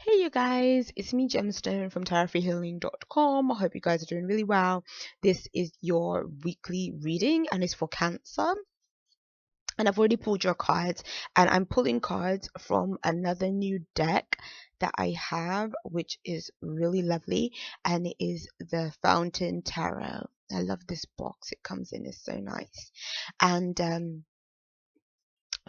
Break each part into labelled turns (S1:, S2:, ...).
S1: Hey you guys, it's me Gemstone from tarotfreehealing.com. I hope you guys are doing really well. This is your weekly reading and it's for Cancer. And I've already pulled your cards and I'm pulling cards from another new deck that I have, which is really lovely, and it is the Fountain Tarot. I love this box it comes in, it's so nice. And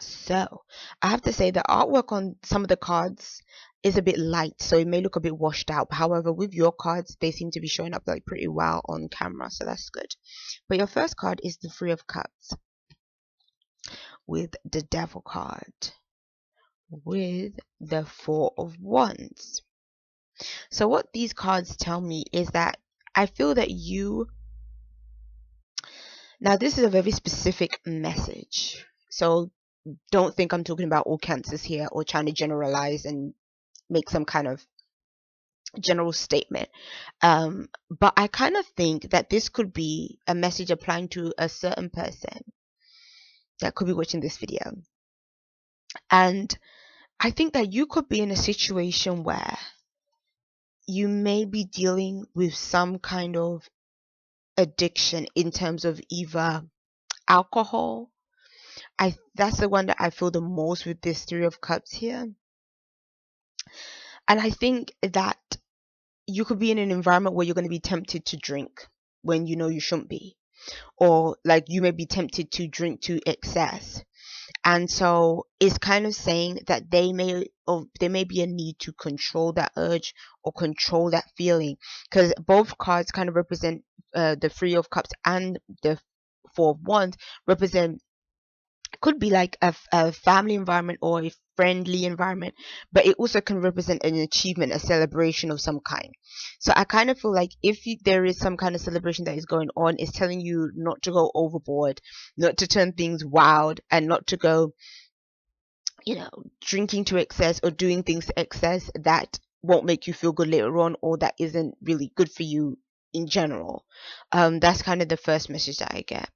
S1: so I have to say the artwork on some of the cards is a bit light, so it may look a bit washed out. However, with your cards, they seem to be showing up like pretty well on camera, so that's good. But your first card is the Three of Cups with the Devil card with the Four of Wands. So what these cards tell me is that I feel that now this is a very specific message. So don't think I'm talking about all cancers here or trying to generalize and make some kind of general statement. But I kind of think that this could be a message applying to a certain person that could be watching this video. And I think that you could be in a situation where you may be dealing with some kind of addiction in terms of either alcohol. That's the one that I feel the most with this Three of Cups here. And I think that you could be in an environment where you're going to be tempted to drink when you know you shouldn't be, or like you may be tempted to drink to excess. And so it's kind of saying that there may be a need to control that urge or control that feeling, because both cards kind of represent the Three of Cups and the Four of Wands represent, could be like a family environment or a friendly environment, but it also can represent an achievement, a celebration of some kind. So I kind of feel like if there is some kind of celebration that is going on, it's telling you not to go overboard, not to turn things wild, and not to go, drinking to excess or doing things to excess that won't make you feel good later on, or that isn't really good for you in general. That's kind of the first message that I get.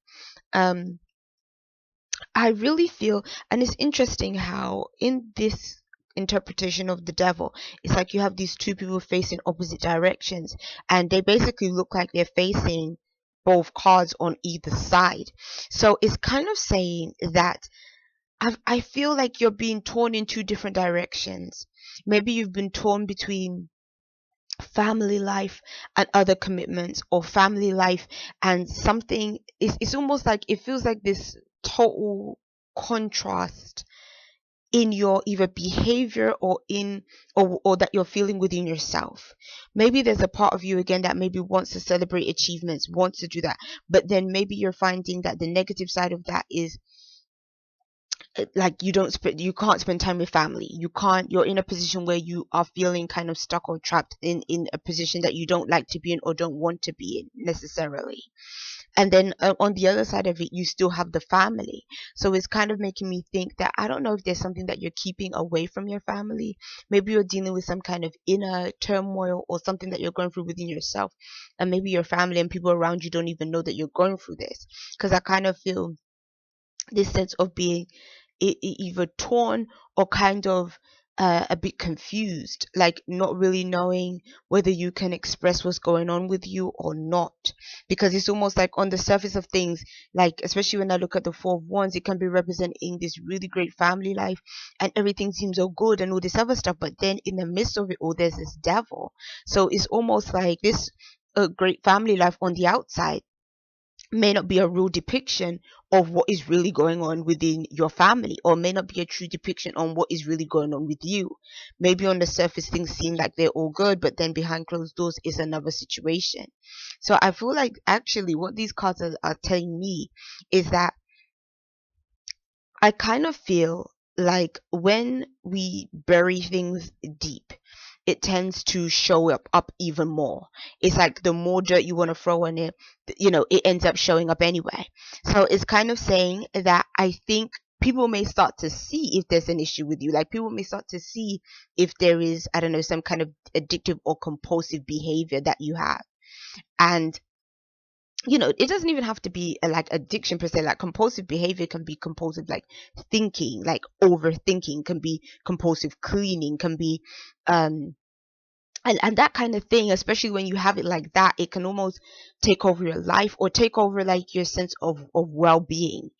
S1: I really feel, and it's interesting how in this interpretation of the devil, it's like you have these two people facing opposite directions, and they basically look like they're facing both cards on either side. So it's kind of saying that I feel like you're being torn in two different directions. Maybe you've been torn between family life and other commitments, or family life and something. It's almost like it feels like this total contrast in your either behavior or or that you're feeling within yourself. Maybe there's a part of you again that maybe wants to celebrate achievements, wants to do that, but then maybe you're finding that the negative side of that is like you can't spend time with family. You're in a position where you are feeling kind of stuck or trapped in a position that you don't like to be in or don't want to be in necessarily. And then on the other side of it, you still have the family. So it's kind of making me think that I don't know if there's something that you're keeping away from your family. Maybe you're dealing with some kind of inner turmoil or something that you're going through within yourself, and maybe your family and people around you don't even know that you're going through this. Because I kind of feel this sense of being either torn or kind of a bit confused, like not really knowing whether you can express what's going on with you or not. Because it's almost like on the surface of things, like especially when I look at the Four of Wands, it can be representing this really great family life and everything seems so good and all this other stuff, but then in the midst of it all there's this devil. So it's almost like this great family life on the outside may not be a real depiction of what is really going on within your family, or may not be a true depiction on what is really going on with you. Maybe on the surface things seem like they're all good, but then behind closed doors is another situation. So I feel like actually what these cards are telling me is that I kind of feel like when we bury things deep, it tends to show up even more. It's like the more dirt you want to throw on it, it ends up showing up anyway. So it's kind of saying that I think people may start to see if there's an issue with you. Like people may start to see if there is, I don't know, some kind of addictive or compulsive behavior that you have. And it doesn't even have to be like addiction per se. Like compulsive behavior can be compulsive, like thinking, like overthinking can be compulsive cleaning, can be um and that kind of thing, especially when you have it like that, it can almost take over your life or take over like your sense of well-being.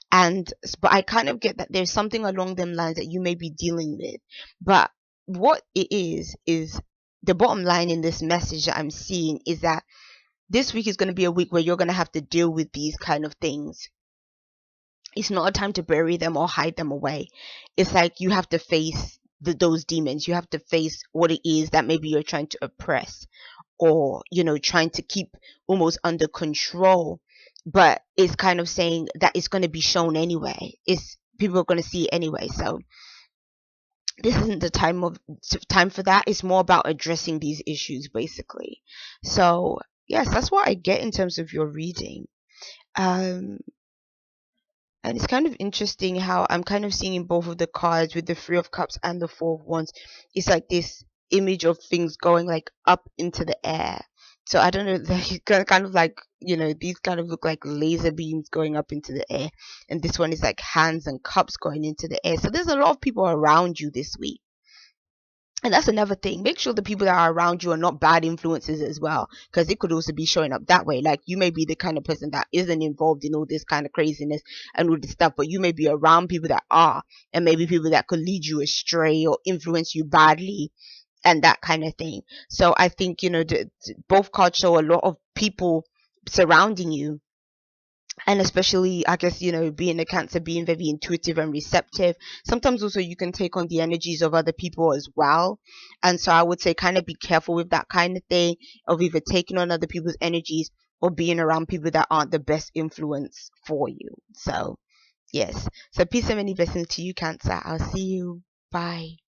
S1: But I kind of get that there's something along them lines that you may be dealing with. But what it is the bottom line in this message that I'm seeing is that this week is going to be a week where you're going to have to deal with these kind of things. It's not a time to bury them or hide them away. It's like you have to face those demons. You have to face what it is that maybe you're trying to oppress, or trying to keep almost under control. But it's kind of saying that it's going to be shown anyway. It's People are going to see it anyway. So this isn't the time for that. It's more about addressing these issues basically. So yes, that's what I get in terms of your reading. um and it's kind of interesting how I'm kind of seeing in both of the cards, with the Three of Cups and the Four of Wands, it's like this image of things going like up into the air. So I don't know, like kind of like, these kind of look like laser beams going up into the air, and this one is like hands and cups going into the air. So there's a lot of people around you this week. And that's another thing. Make sure the people that are around you are not bad influences as well, because it could also be showing up that way. Like you may be the kind of person that isn't involved in all this kind of craziness and all this stuff, but you may be around people that are, and maybe people that could lead you astray or influence you badly and that kind of thing. So I think, both cards show a lot of people surrounding you, and especially I guess, being a Cancer, being very intuitive and receptive. Sometimes also you can take on the energies of other people as well, and so I would say kind of be careful with that kind of thing, of either taking on other people's energies or being around people that aren't the best influence for you. So yes, so peace and many blessings to you, Cancer. I'll see you. Bye.